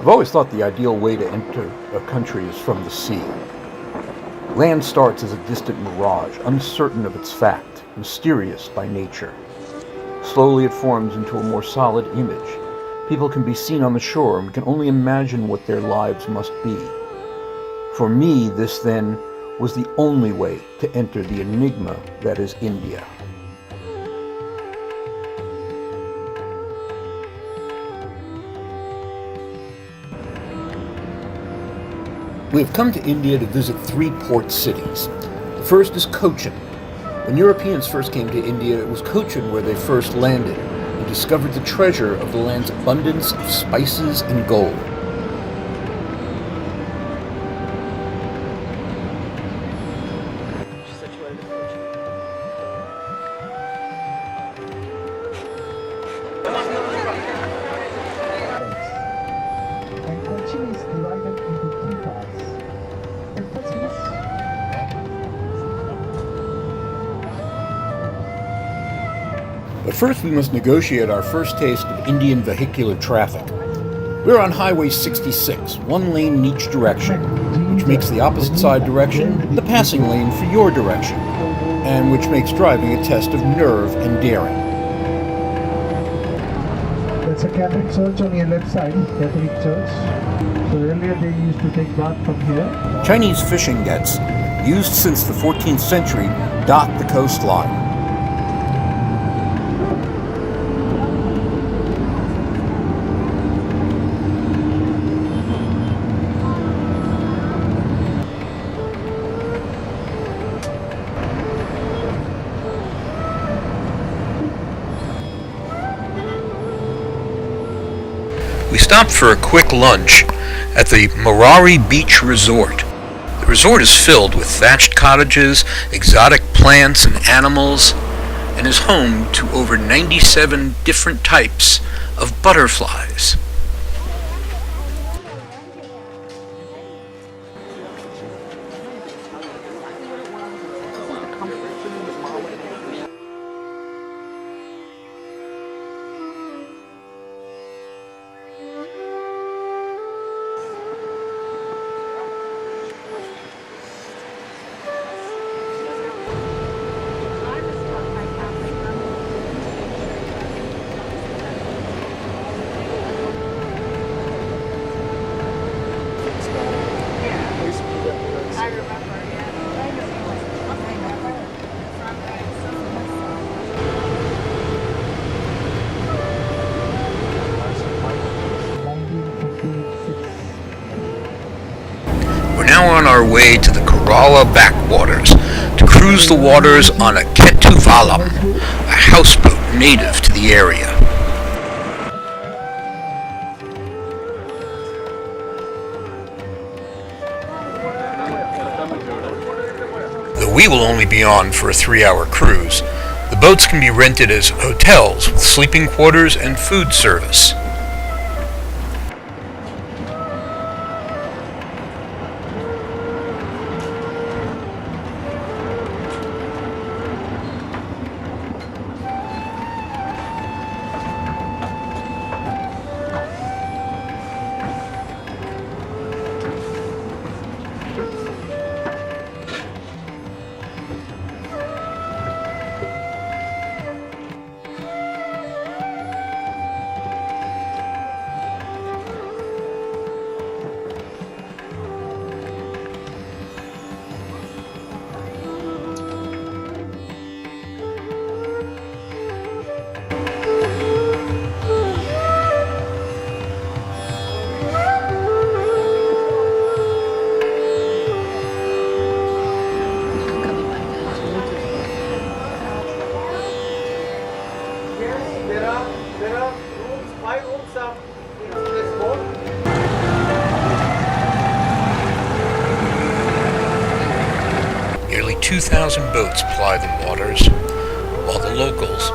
I've always thought the ideal way to enter a country is from the sea. Land starts as a distant mirage, uncertain of its fact, mysterious by nature. Slowly it forms into a more solid image. People can be seen on the shore, and we can only imagine what their lives must be. For me, this then was the only way to enter the enigma that is India. We have come to India to visit 3 port cities. The first is Cochin. When Europeans first came to India, it was Cochin where they first landed and discovered the treasure of the land's abundance of spices and gold. And Cochin is divided into 3 parts. The first is But first we must negotiate our first taste of Indian vehicular traffic. We're on Highway 66, 1 lane in each direction, which makes the opposite side direction the passing lane for your direction, and which makes driving a test of nerve and daring. That's a Catholic church on your left side, Catholic church. So earlier they used to take bath from here. Chinese fishing nets, used since the 14th century, dot the coastline. We stopped for a quick lunch at the Moreira Beach Resort. The resort is filled with thatched cottages, exotic plants and animals, and is home to over 97 different types of butterflies. Now on our way to the Kerala Backwaters to cruise the waters on a Kettuvalam, a houseboat native to the area. Though we will only be on for a 3-hour cruise, the boats can be rented as hotels with sleeping quarters and food service. There are rooms, 5 rooms of this boat. Nearly 2,000 boats ply the waters, while the locals,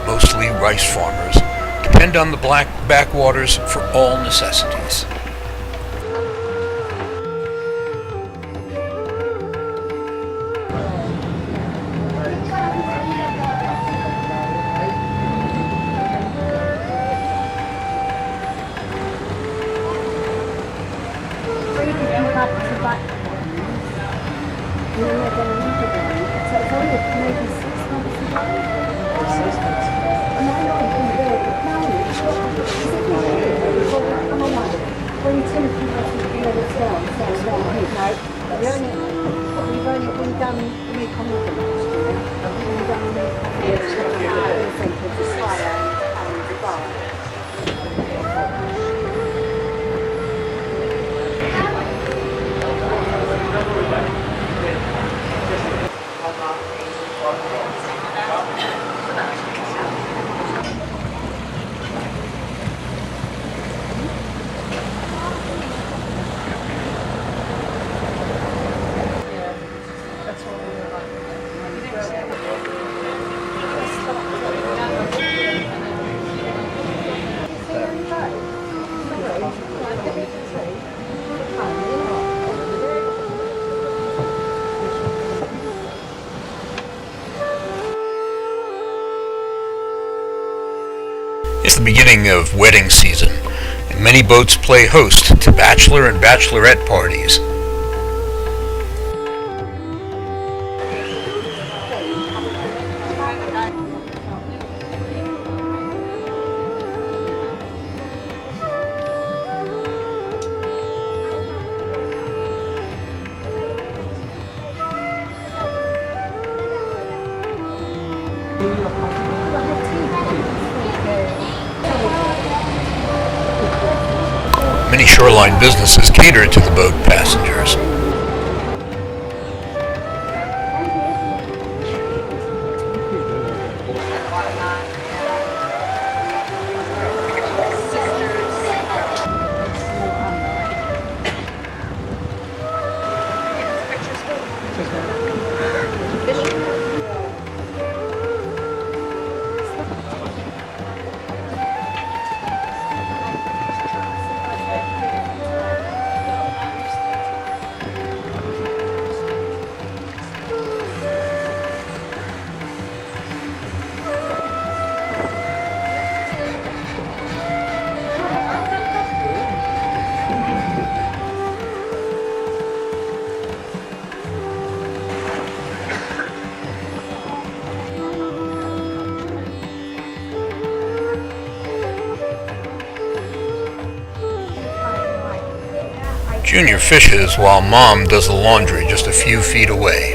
mostly rice farmers, depend on the black backwaters for all necessities. It's the beginning of wedding season, and many boats play host to bachelor and bachelorette parties. Many shoreline businesses cater to the boat passengers. Junior fishes while Mom does the laundry just a few feet away.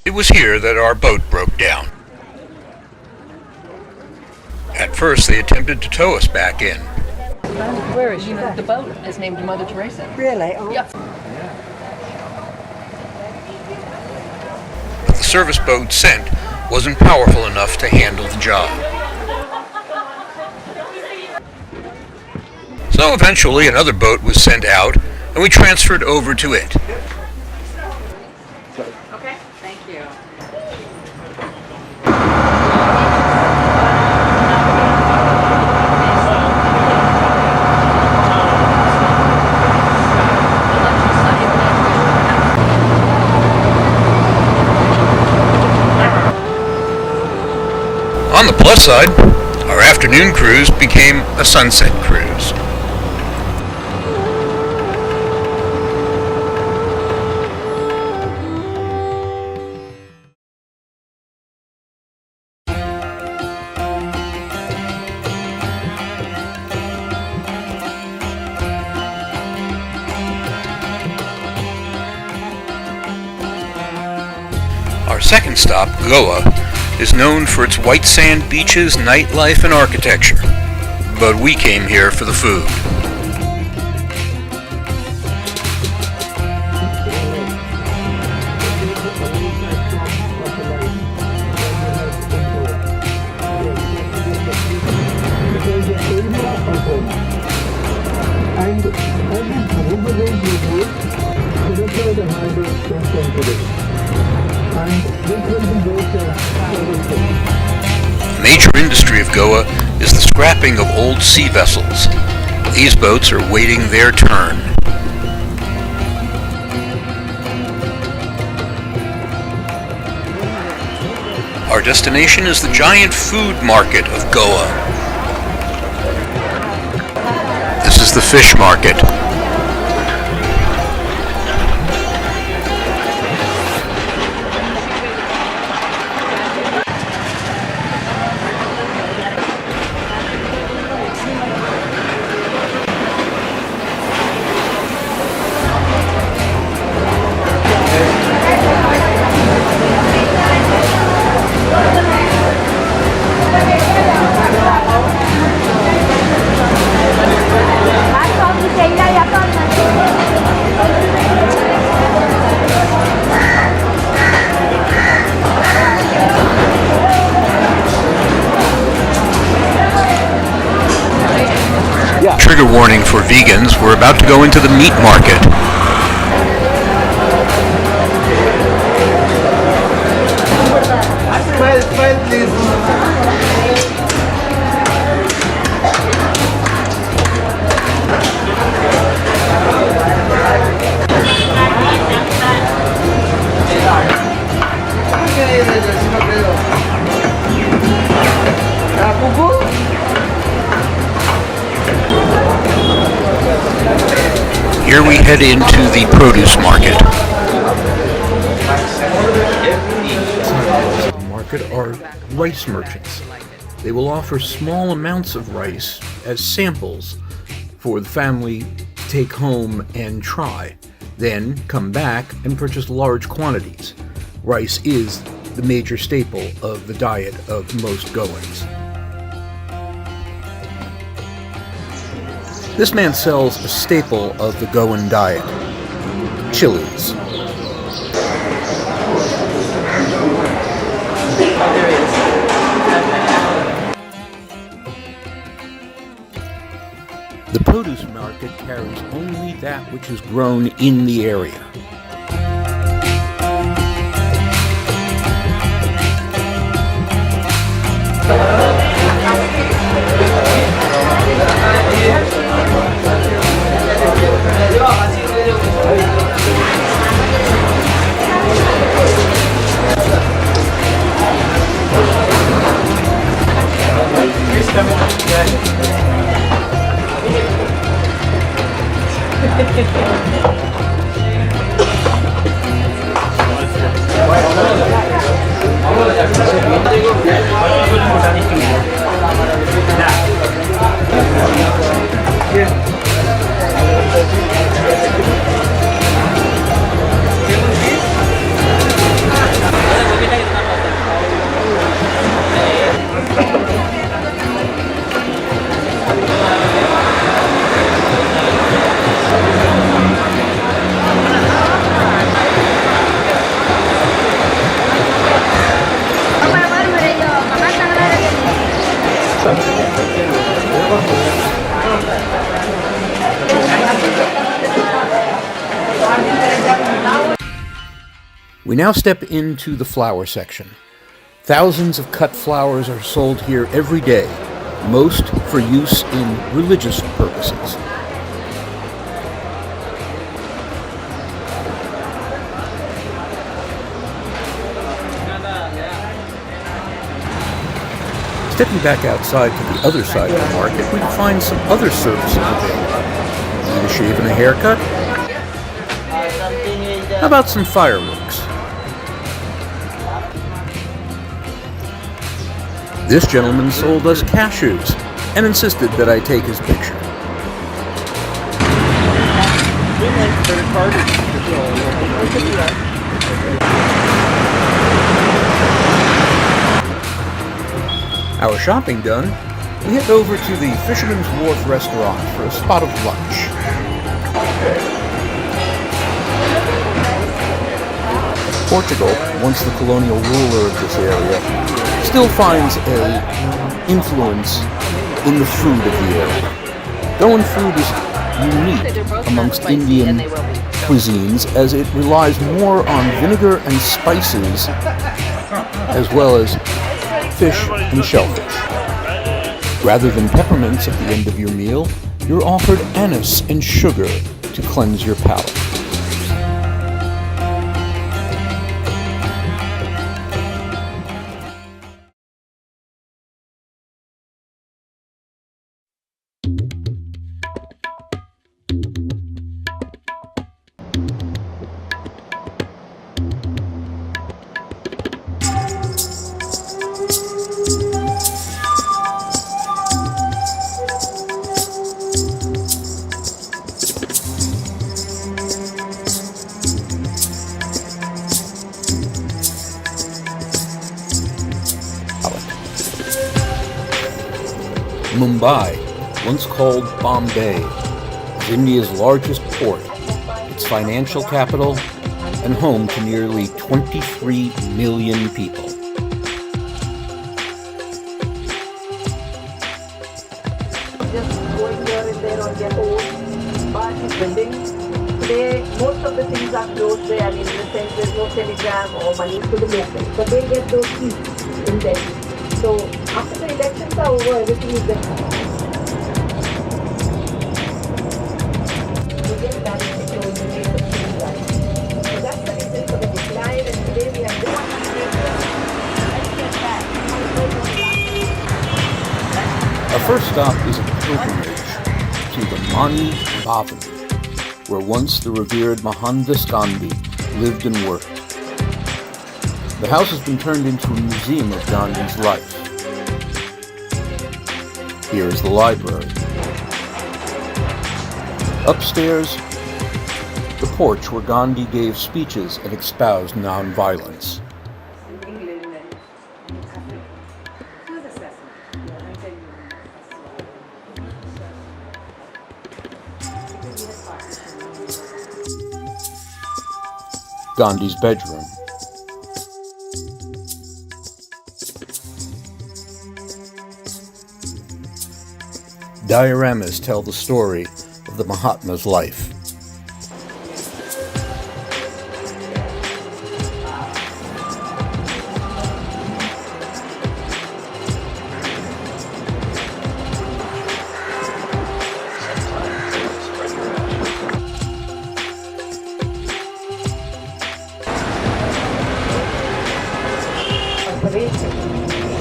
It was here that our boat broke down. At first, they attempted to tow us back in. Where is she? The boat is named Mother Teresa. Really? Oh. Yep. But the service boat sent wasn't powerful enough to handle the job. So eventually another boat was sent out, and we transferred over to it. Okay, thank you. On the plus side, our afternoon cruise became a sunset cruise. Our second stop, Goa, is known for its white sand beaches, nightlife, and architecture. But we came here for the food. grouping of old sea vessels. These boats are waiting their turn. Our destination is the giant food market of Goa. This is the fish market. Trigger warning for vegans, we're about to go into the meat market. Smile, please. Here we head into the produce market. The market are rice merchants. They will offer small amounts of rice as samples for the family to take home and try, then come back and purchase large quantities. Rice is the major staple of the diet of most Goans. This man sells a staple of the Goan diet, chilies. The produce market carries only that which is grown in the area. We now step into the flower section. Thousands of cut flowers are sold here every day, most for use in religious purposes. Stepping back outside to the other side of the market, we find some other services available. Need a shave and a haircut? How about some fireworks? This gentleman sold us cashews and insisted that I take his picture. Our shopping done, we head over to the Fisherman's Wharf restaurant for a spot of lunch. Portugal, once the colonial ruler of this area, still finds an influence in the food of the area. Goan food is unique amongst Indian cuisines as it relies more on vinegar and spices as well as fish and shellfish. Rather than peppermints at the end of your meal, you're offered anise and sugar to cleanse your palate. Mumbai, once called Bombay, is India's largest port, its financial capital, and home to nearly 23 million people. Just going here and there on their own, large buildings. Today, most of the things are closed there. I mean, in the sense there's no telegram or money to the locals, but they get those seats in Delhi. So after the elections are over, everything is there. We get that secure in the name of civil rights. So that's the reason for the decline, and today we have this. Our first stop is a pilgrimage to the Mani Bhavan, where once the revered Mohandas Gandhi lived and worked. The house has been turned into a museum of Gandhi's life. Here is the library. Upstairs, the porch where Gandhi gave speeches and espoused nonviolence. Gandhi's bedroom. Dioramas tell the story of the Mahatma's life.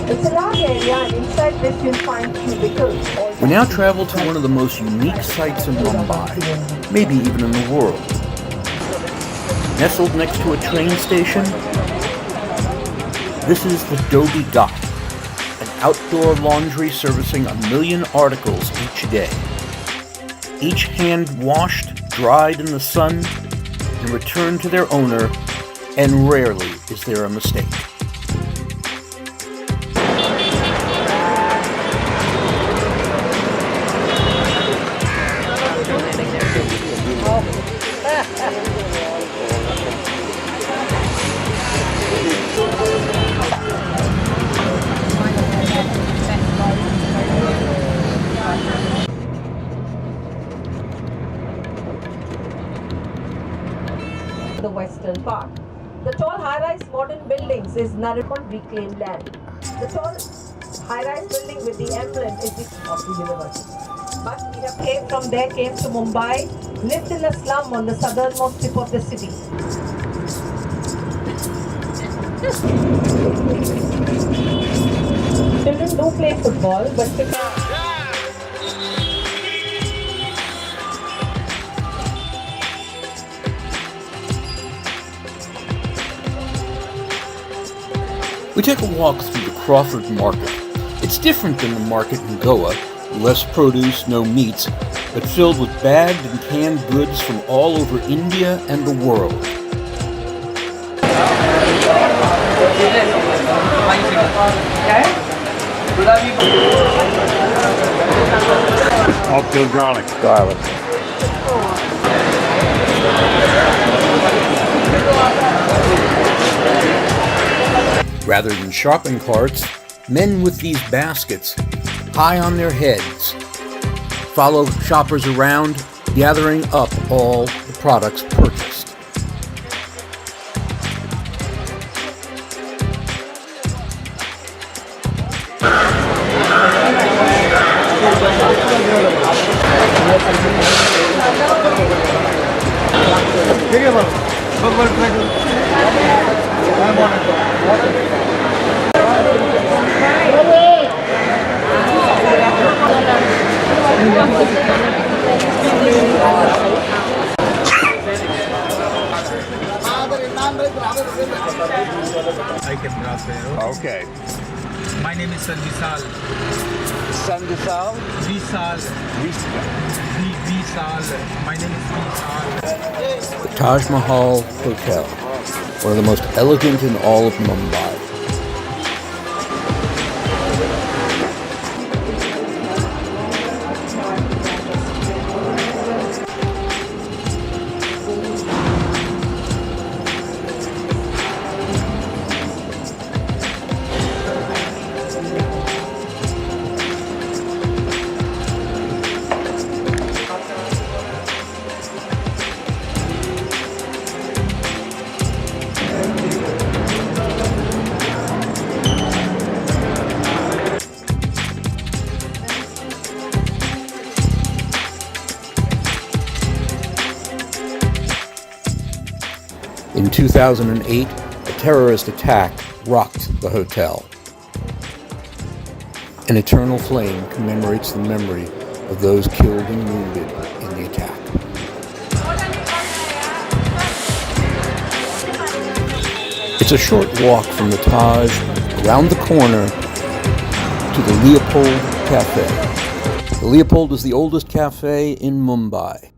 It's a large area, and inside this you'll find cubicles. We now travel to one of the most unique sites in Mumbai, maybe even in the world. Nestled next to a train station, this is the Dhobi Ghat, an outdoor laundry servicing 1 million articles each day. Each hand washed, dried in the sun, and returned to their owner, and rarely is there a mistake. The western part. The tall high-rise modern buildings is Narikon reclaimed land. The tall high-rise building with the emblem is the of the university. But we have came to Mumbai, lived in a slum on the southernmost tip of the city. Children do play football, but We take a walk through the Crawford Market. It's different than the market in Goa, less produce, no meats, but filled with bagged and canned goods from all over India and the world. All garlic. Garlic. Rather than shopping carts, men with these baskets, high on their heads, follow shoppers around, gathering up all the products purchased. I can transfer. Okay. My name is Visal. Sandisal? Visal. Visal. My name is Visal. The Taj Mahal Hotel, one of the most elegant in all of Mumbai. In 2008, a terrorist attack rocked the hotel. An eternal flame commemorates the memory of those killed and wounded in the attack. It's a short walk from the Taj, around the corner, to the Leopold Cafe. The Leopold is the oldest cafe in Mumbai.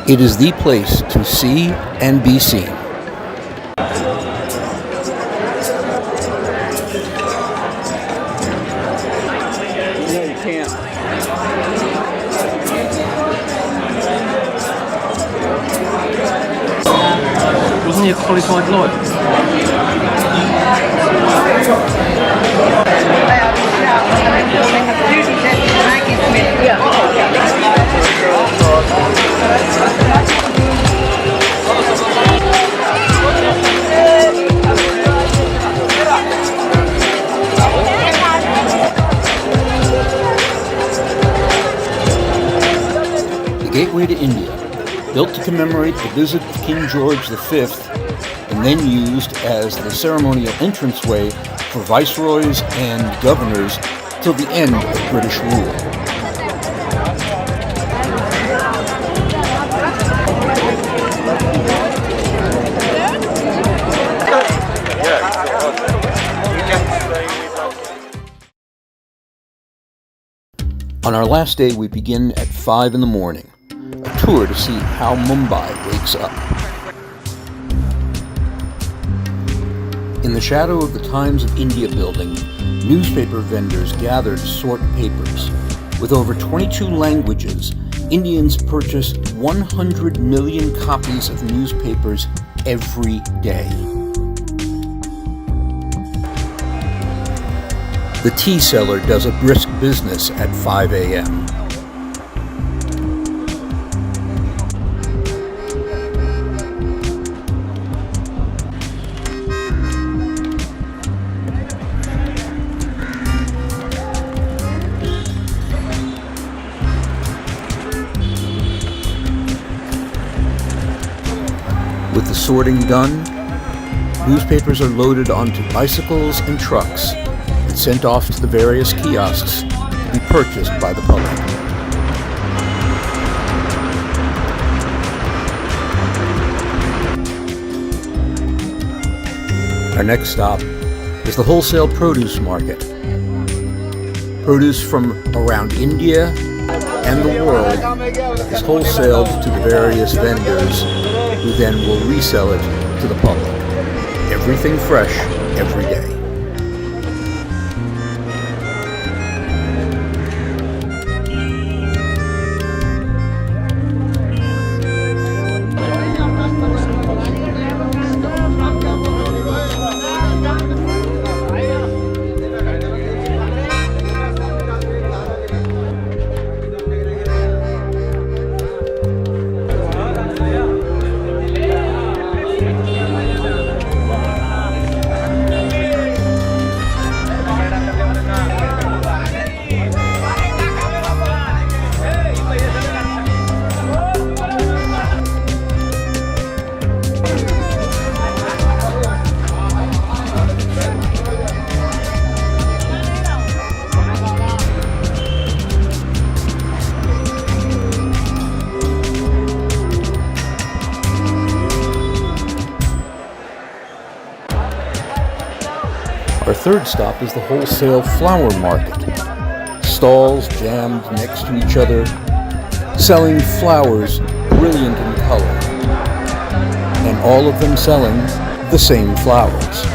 It is the place to see and be seen. No, you can't. Wasn't he a qualified lawyer? The gateway to India, built to commemorate the visit of King George V, and then used as the ceremonial entranceway for viceroys and governors till the end of British rule. On our last day, we begin at 5 in the morning, a tour to see how Mumbai wakes up. In the shadow of the Times of India building, newspaper vendors gather to sort papers. With over 22 languages, Indians purchase 100 million copies of newspapers every day. The tea seller does a brisk business at 5 a.m. With the sorting done, newspapers are loaded onto bicycles and trucks and sent off to the various kiosks to be purchased by the public. Our next stop is the wholesale produce market. Produce from around India and the world is wholesaled to the various vendors who then will resell it to the public. Everything fresh every day. third stop is the wholesale flower market. Stalls jammed next to each other, selling flowers brilliant in color, and all of them selling the same flowers.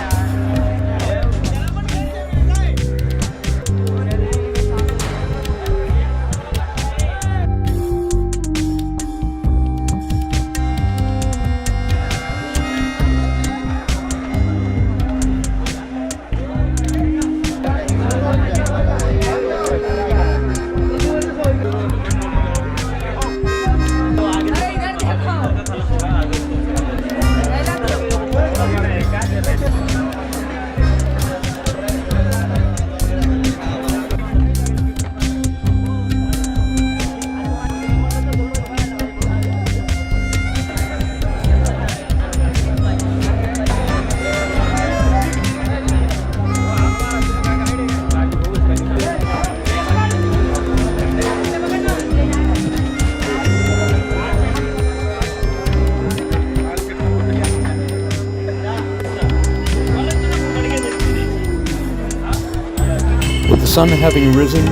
With the sun having risen,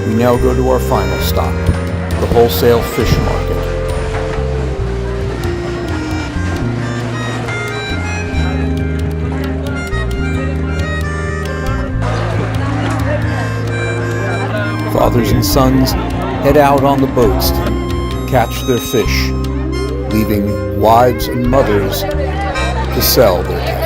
we now go to our final stop, the wholesale fish market. Fathers and sons head out on the boats to catch their fish, leaving wives and mothers to sell their catch.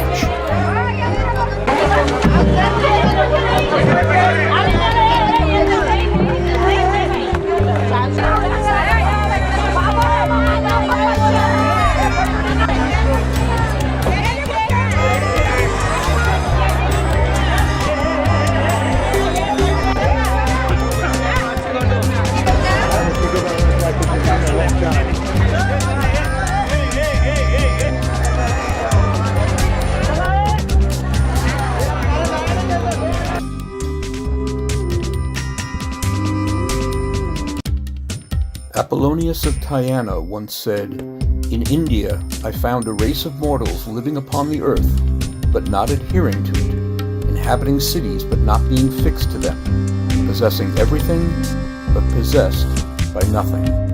Apollonius of Tyana once said, "In India I found a race of mortals living upon the earth, but not adhering to it, inhabiting cities but not being fixed to them, possessing everything but possessed by nothing."